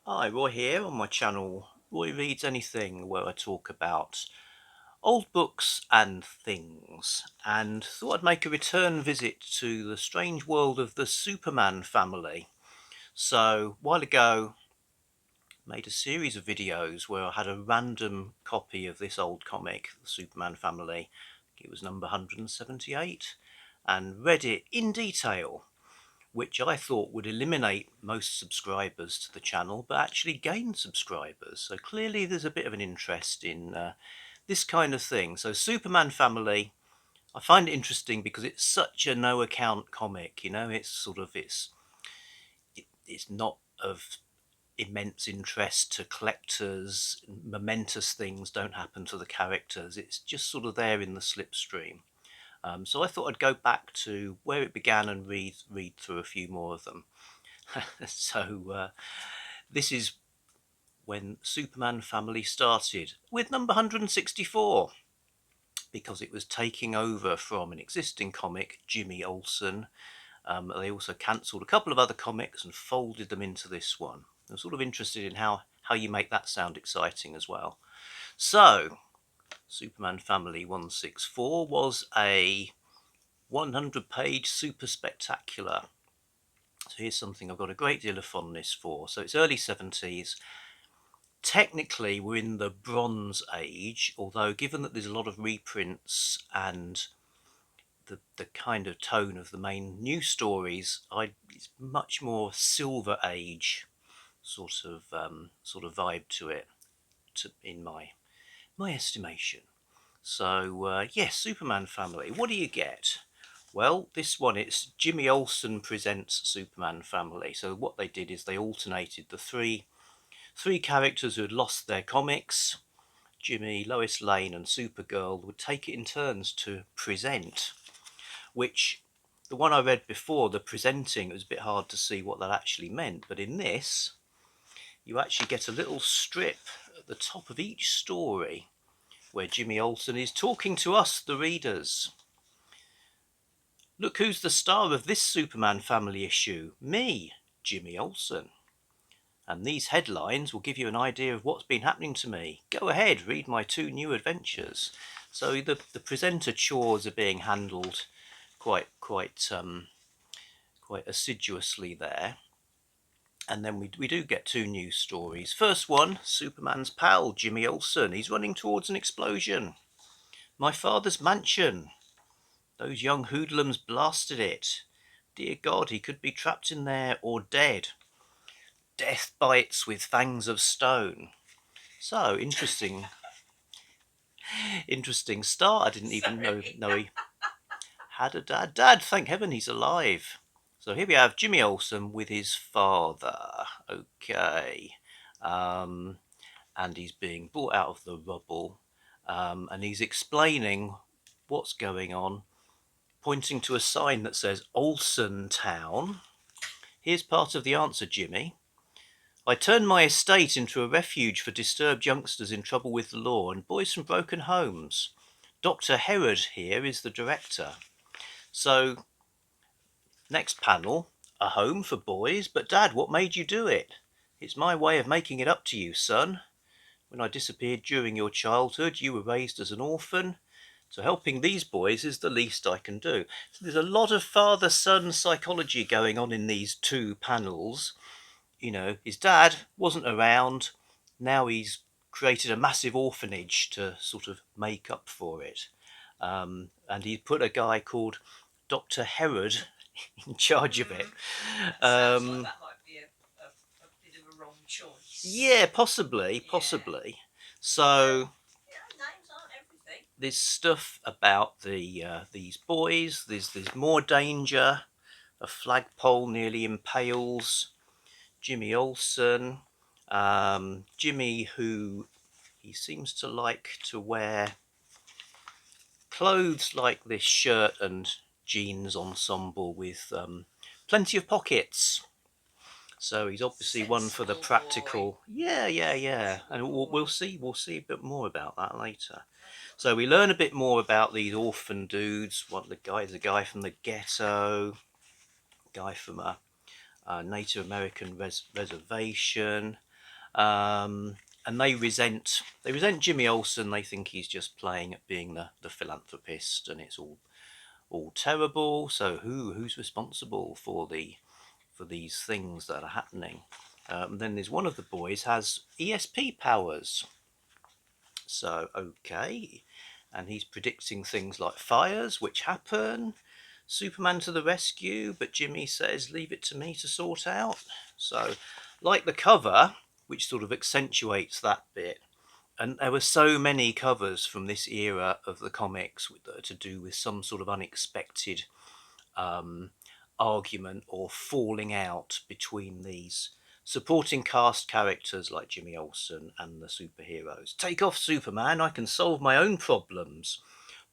Hi, Roy here on my channel, Roy Reads Anything, where I talk about old books and things, and thought I'd make a return visit to the strange world of the Superman family. So, a while ago, made a series of videos where I had a random copy of this old comic, the Superman family. It was number 178, and read it in detail, which I thought would eliminate most subscribers to the channel, but actually gain subscribers. So clearly there's a bit of an interest in this kind of thing. So Superman Family, I find it interesting because it's such a no account comic. It's not of immense interest to collectors. Momentous things don't happen to the characters. It's just sort of there in the slipstream. So I thought I'd go back to where it began and read through a few more of them. So this is when Superman Family started with number 164, because it was taking over from an existing comic, Jimmy Olsen. They also cancelled a couple of other comics and folded them into this one. I'm sort of interested in how you make that sound exciting as well. So Superman Family 164 was a 100-page super spectacular. So here's something I've got a great deal of fondness for. So it's early 70s. Technically, we're in the Bronze Age, although given that there's a lot of reprints and the kind of tone of the main news stories, it's much more Silver Age sort of vibe to it, in my estimation. So yes, Superman Family. What do you get? Well, this one, it's Jimmy Olsen presents Superman Family. So what they did is they alternated the three characters who had lost their comics. Jimmy, Lois Lane and Supergirl would take it in turns to present, which the one I read before, the presenting, it was a bit hard to see what that actually meant. But in this, you actually get a little strip at the top of each story where Jimmy Olsen is talking to us, the readers. Look who's the star of this Superman Family issue. Me, Jimmy Olsen. And these headlines will give you an idea of what's been happening to me. Go ahead, read my 2 new adventures. So the presenter chores are being handled quite assiduously there. And then we do get 2 news stories. First one, Superman's pal, Jimmy Olsen. He's running towards an explosion. My father's mansion. Those young hoodlums blasted it. Dear God, he could be trapped in there or dead. Death bites with fangs of stone. So interesting, interesting start. I didn't even know he had a dad. Dad, thank heaven he's alive. So here we have Jimmy Olsen with his father. Okay. And he's being brought out of the rubble. And he's explaining what's going on, pointing to a sign that says Olsen Town. Here's part of the answer, Jimmy. I turned my estate into a refuge for disturbed youngsters in trouble with the law and boys from broken homes. Dr. Herod here is the director. So, next panel, a home for boys. But Dad, what made you do it? It's my way of making it up to you, son. When I disappeared during your childhood, you were raised as an orphan. So helping these boys is the least I can do. So there's a lot of father-son psychology going on in these 2 panels. You know, his dad wasn't around. Now he's created a massive orphanage to sort of make up for it. And he put a guy called Dr. Herod in charge of it. Sounds like that might be a bit of a wrong choice. Yeah, possibly. So names aren't everything. there's stuff about these boys. There's more danger. A flagpole nearly impales Jimmy Olsen. Jimmy, who he seems to like to wear clothes like this shirt and jeans ensemble with plenty of pockets. So he's obviously one for the practical. Boy. Yeah. And we'll see a bit more about that later. So we learn a bit more about these orphan dudes. What the guy from the ghetto, guy from a Native American reservation. And they resent Jimmy Olsen. They think he's just playing at being the philanthropist, and it's all terrible. So who's responsible for these things that are happening? Then there's one of the boys has ESP powers. So okay, and he's predicting things like fires, which happen. Superman to the rescue, but Jimmy says, leave it to me to sort out. So, like the cover, which sort of accentuates that bit, and there were so many covers from this era of the comics that are to do with some sort of unexpected um, argument or falling out between these supporting cast characters like Jimmy Olsen and the superheroes. Take off Superman, I can solve my own problems.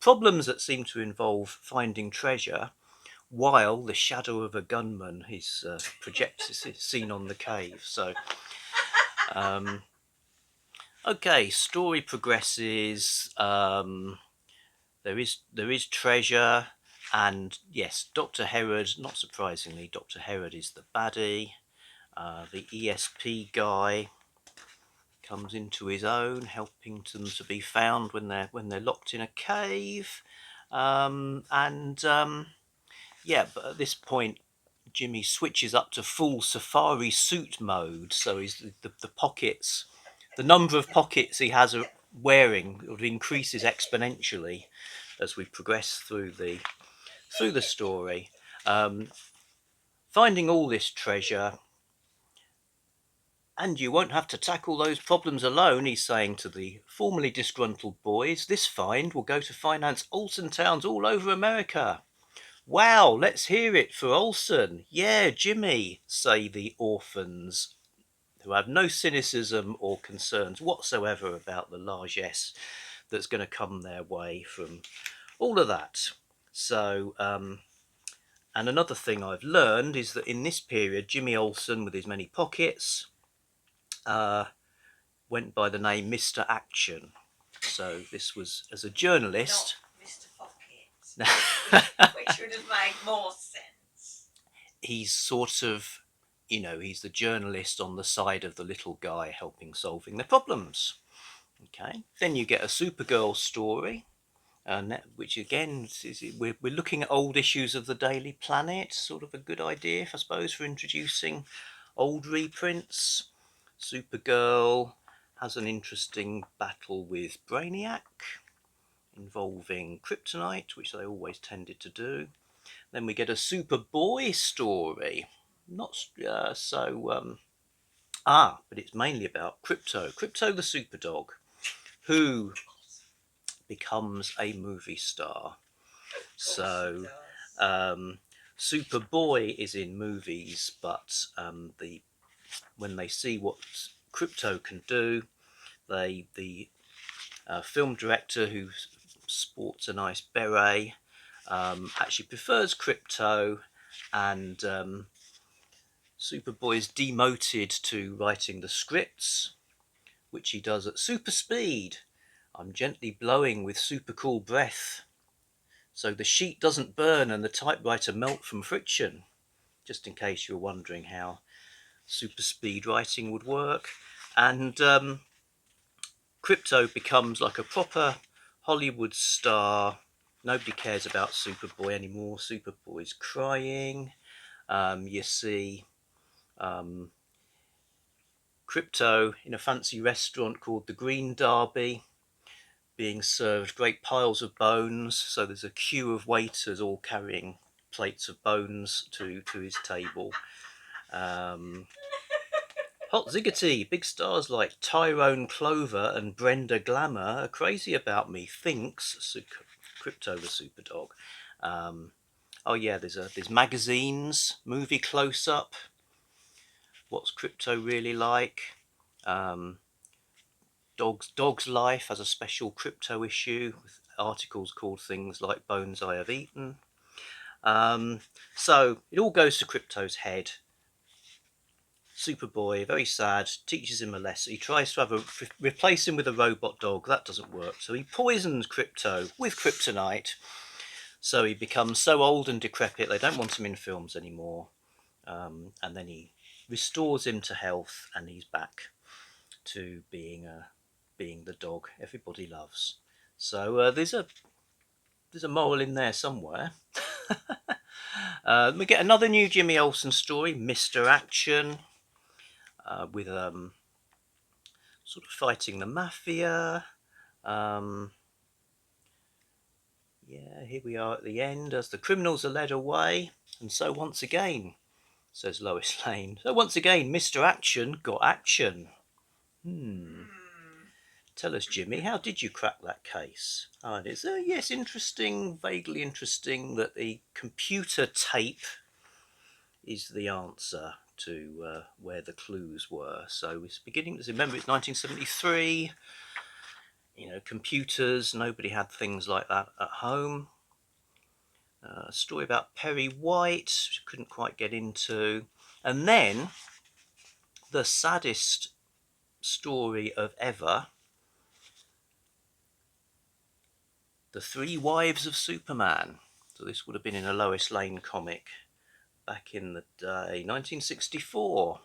Problems that seem to involve finding treasure while the shadow of a gunman is projects is seen on the cave. So, um, okay, story progresses. There is treasure, and yes, Doctor Herod. Not surprisingly, Doctor Herod is the baddie. The ESP guy comes into his own, helping them to be found when they're locked in a cave. And Yeah, but at this point, Jimmy switches up to full safari suit mode, so the pockets, the number of pockets he has wearing increases exponentially as we progress through the story. Um, Finding all this treasure, and you won't have to tackle those problems alone, he's saying to the formerly disgruntled boys. This find will go to finance Olsen towns all over America. Wow, let's hear it for Olsen. Yeah, Jimmy, say the orphans, who have no cynicism or concerns whatsoever about the largesse that's going to come their way from all of that. So, and another thing I've learned is that in this period, Jimmy Olsen, with his many pockets, uh, went by the name Mr. Action. So this was as a journalist. Not Mr. Pocket, which would have made more sense. He's sort of, he's the journalist on the side of the little guy helping solving the problems. Okay, then you get a Supergirl story, which again we're looking at old issues of the Daily Planet. Sort of a good idea, I suppose, for introducing old reprints. Supergirl has an interesting battle with Brainiac involving kryptonite, which they always tended to do. Then we get a Superboy story. Not but it's mainly about Crypto the Superdog, who becomes a movie star. So, Superboy is in movies, but when they see what Crypto can do, the film director, who sports a nice beret, actually prefers Crypto, and Superboy is demoted to writing the scripts, which he does at super speed. I'm gently blowing with super cool breath, so the sheet doesn't burn and the typewriter melt from friction, just in case you're wondering how super speed writing would work. And Crypto becomes like a proper Hollywood star. Nobody cares about Superboy anymore. Superboy's crying. You see Crypto in a fancy restaurant called the Green Derby, being served great piles of bones. So there's a queue of waiters all carrying plates of bones to his table. Hot ziggity! Big stars like Tyrone Clover and Brenda Glamour are crazy about me, thinks Crypto the Superdog. Oh yeah, there's magazines, movie close up. What's Crypto really like? Um, Dog's Life has a special Crypto issue with articles called things like Bones I Have Eaten. So it all goes to Crypto's head. Superboy, very sad, teaches him a lesson. He tries to replace him with a robot dog. That doesn't work. So he poisons Crypto with kryptonite. So he becomes so old and decrepit they don't want him in films anymore. And then he restores him to health, and he's back. to being the dog everybody loves. So there's a moral in there somewhere. We get another new Jimmy Olsen story, Mr. Action, with sort of fighting the mafia. Um, yeah, here we are at the end as the criminals are led away. And so once again, says Lois Lane. So once again, Mr. Action got action. Tell us, Jimmy, how did you crack that case? Oh, it is, yes, interesting, vaguely interesting that the computer tape is the answer to where the clues were. So it's beginning to remember it's 1973. Computers, nobody had things like that at home. A story about Perry White, couldn't quite get into. And then the saddest story of ever, The Three Wives of Superman. So this would have been in a Lois Lane comic back in the day, 1964.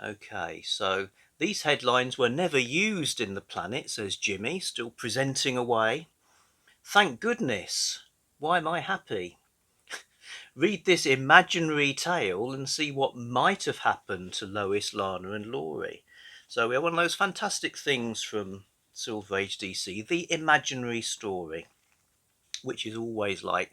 Okay, so these headlines were never used in the Planet, says Jimmy, still presenting away. Thank goodness. Why am I happy? Read this imaginary tale and see what might have happened to Lois, Lana and Laurie. So we have one of those fantastic things from Silver Age DC, the imaginary story, which is always like,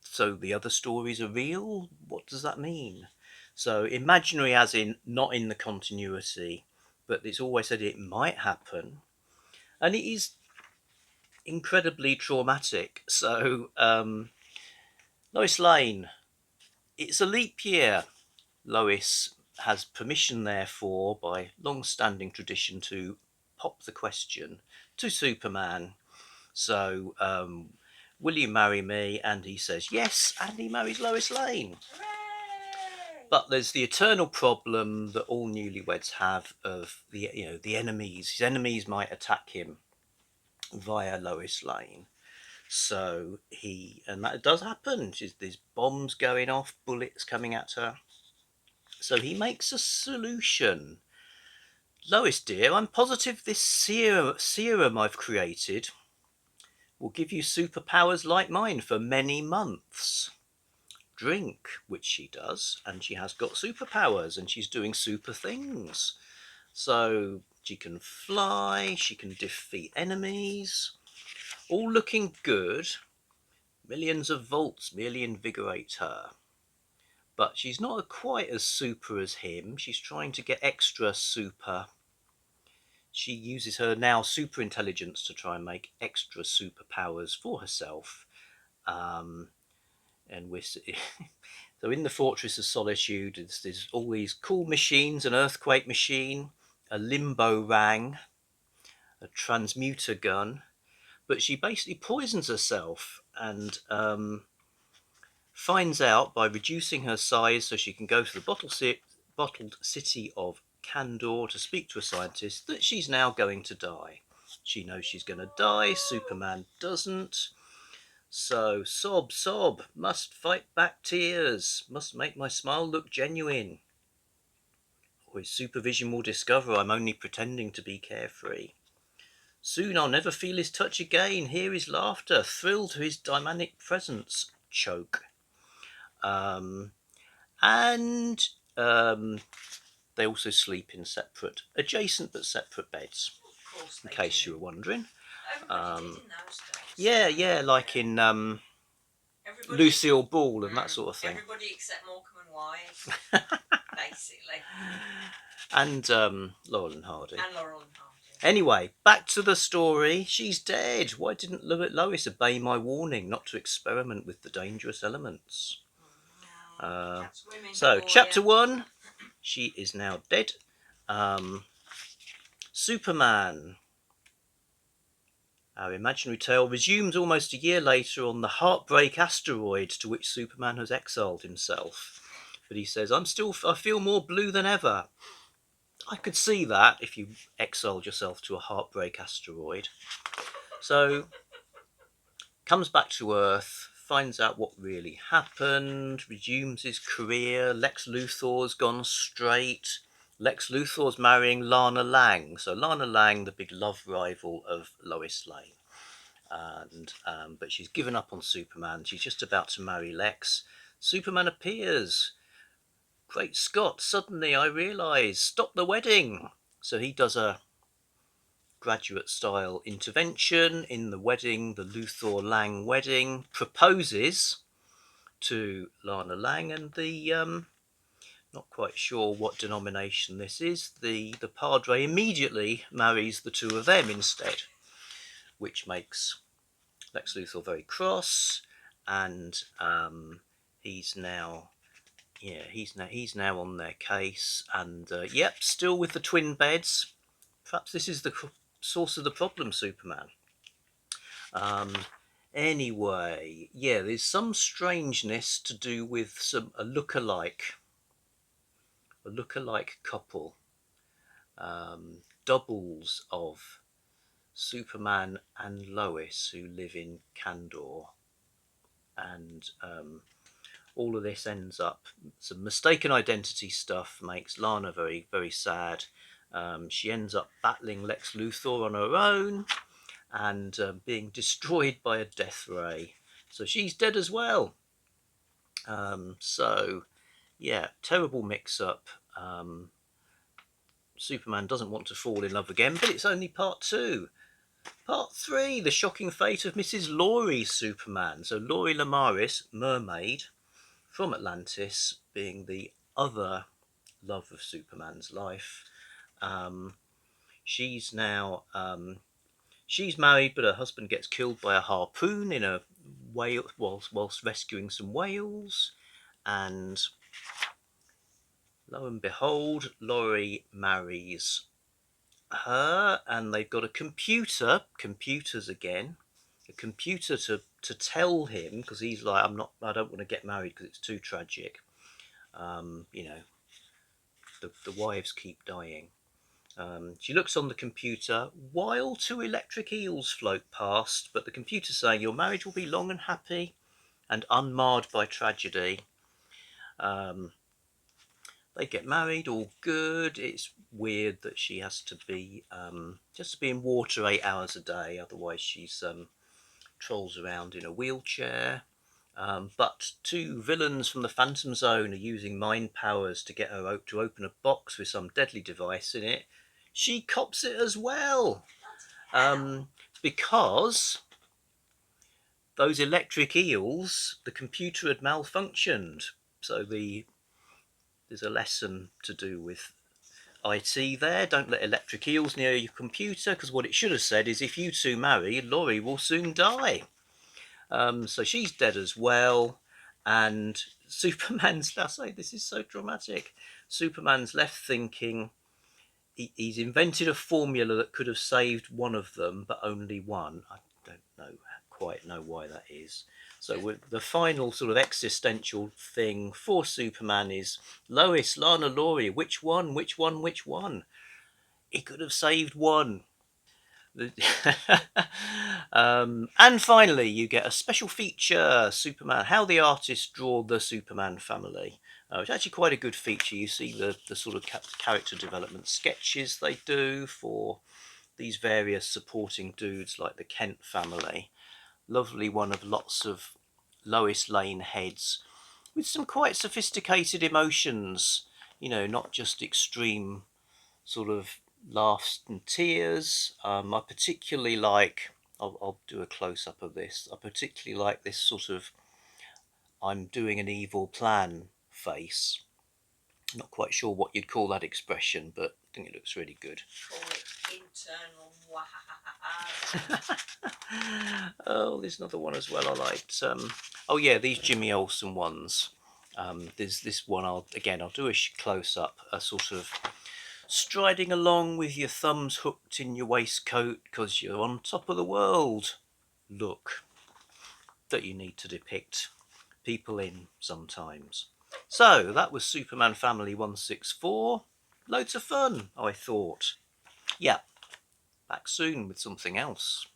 so the other stories are real? What does that mean? So imaginary as in not in the continuity, but it's always said it might happen. And it is incredibly traumatic. So Lois Lane, it's a leap year. Lois has permission, therefore, by long-standing tradition, to pop the question to Superman. So, will you marry me? And he says yes, and he marries Lois Lane. Hooray! But there's the eternal problem that all newlyweds have of the enemies. His enemies might attack him via Lois Lane. So and that does happen. There's bombs going off, bullets coming at her. So he makes a solution. Lois, dear, I'm positive this serum I've created will give you superpowers like mine for many months. Drink, which she does, and she has got superpowers, and she's doing super things. So she can fly, she can defeat enemies, all looking good. Millions of volts merely invigorate her. But she's not quite as super as him. She's trying to get extra super. She uses her now super intelligence to try and make extra superpowers for herself. And we're so in the Fortress of Solitude, there's all these cool machines: an earthquake machine, a limbo rang, a transmuter gun. But she basically poisons herself and finds out by reducing her size so she can go to the bottled city of Kandor to speak to a scientist that she's now going to die. She knows she's going to die. Superman doesn't. So sob, sob, must fight back tears, must make my smile look genuine. Or his supervision will discover I'm only pretending to be carefree. Soon I'll never feel his touch again, hear his laughter, thrill to his dynamic presence, choke. And they also sleep in adjacent but separate beds, Of course in they case do. you were wondering. Everybody did in those days. Yeah, like in Lucille Ball and that sort of thing. Everybody except Morecambe and Wise, basically. And Laurel and Hardy. And Laurel and Hardy. Anyway, back to the story. She's dead. Why didn't Lois obey my warning not to experiment with the dangerous elements? So, chapter 1, she is now dead. Superman. Our imaginary tale resumes almost a year later on the Heartbreak asteroid to which Superman has exiled himself. But he says, I feel more blue than ever. I could see that if you exiled yourself to a Heartbreak asteroid. So, comes back to Earth, finds out what really happened, resumes his career. Lex Luthor's gone straight. Lex Luthor's marrying Lana Lang. So Lana Lang, the big love rival of Lois Lane. And but she's given up on Superman. She's just about to marry Lex. Superman appears. Great Scott, suddenly I realise, stop the wedding. So he does a graduate style intervention in the wedding, the Luthor Lang wedding, proposes to Lana Lang, and the not quite sure what denomination this is, the padre immediately marries the two of them instead, which makes Lex Luthor very cross, and he's now he's now on their case, and yep, still with the twin beds. Perhaps this is the source of the problem, Superman. Um, anyway, yeah, there's some strangeness to do with a look-alike couple, doubles of Superman and Lois who live in Kandor, and all of this ends up some mistaken identity stuff makes Lana very very sad. She ends up battling Lex Luthor on her own and being destroyed by a death ray, so she's dead as well. So yeah, terrible mix up. Superman doesn't want to fall in love again, but it's only part two. Part three, the shocking fate of Mrs. Laurie's Superman. So Laurie Lamaris, mermaid from Atlantis, being the other love of Superman's life. Um, she's now she's married, but her husband gets killed by a harpoon in a whale whilst rescuing some whales, and lo and behold, Laurie marries her, and they've got a computers again, a computer to tell him, because he's like, I don't want to get married because it's too tragic. You know, the wives keep dying. She looks on the computer while two electric eels float past, but the computer's saying your marriage will be long and happy and unmarred by tragedy. Um, they get married, all good. It's weird that she has to be just to be in water 8 hours a day, otherwise she's trolls around in a wheelchair. But two villains from the Phantom Zone are using mind powers to get her to open a box with some deadly device in it. She cops it as well, because those electric eels, the computer had malfunctioned. So there's a lesson to do with IT there. Don't let electric eels near your computer, because what it should have said is, if you two marry, Laurie will soon die. So she's dead as well, and Superman's. I say this is so dramatic. Superman's left thinking he's invented a formula that could have saved one of them, but only one. I don't quite know why that is. So the final sort of existential thing for Superman is Lois, Lana, Laurie. Which one? Which one? Which one? He could have saved one. And finally, you get a special feature, Superman, how the artists draw the Superman family. It's actually quite a good feature. You see the sort of character development sketches they do for these various supporting dudes like the Kent family. Lovely one of lots of Lois Lane heads with some quite sophisticated emotions, not just extreme sort of laughs and tears. I particularly like, I'll do a close up of this. I particularly like this sort of I'm doing an evil plan face. Not quite sure what you'd call that expression, but I think it looks really good. Call it internal Oh, there's another one as well I liked. Oh yeah, these Jimmy Olsen ones. There's this one. I'll do a close up. A sort of striding along with your thumbs hooked in your waistcoat because you're on top of the world look that you need to depict people in sometimes. So that was Superman Family 164. Loads of fun, I thought. Yeah, back soon with something else.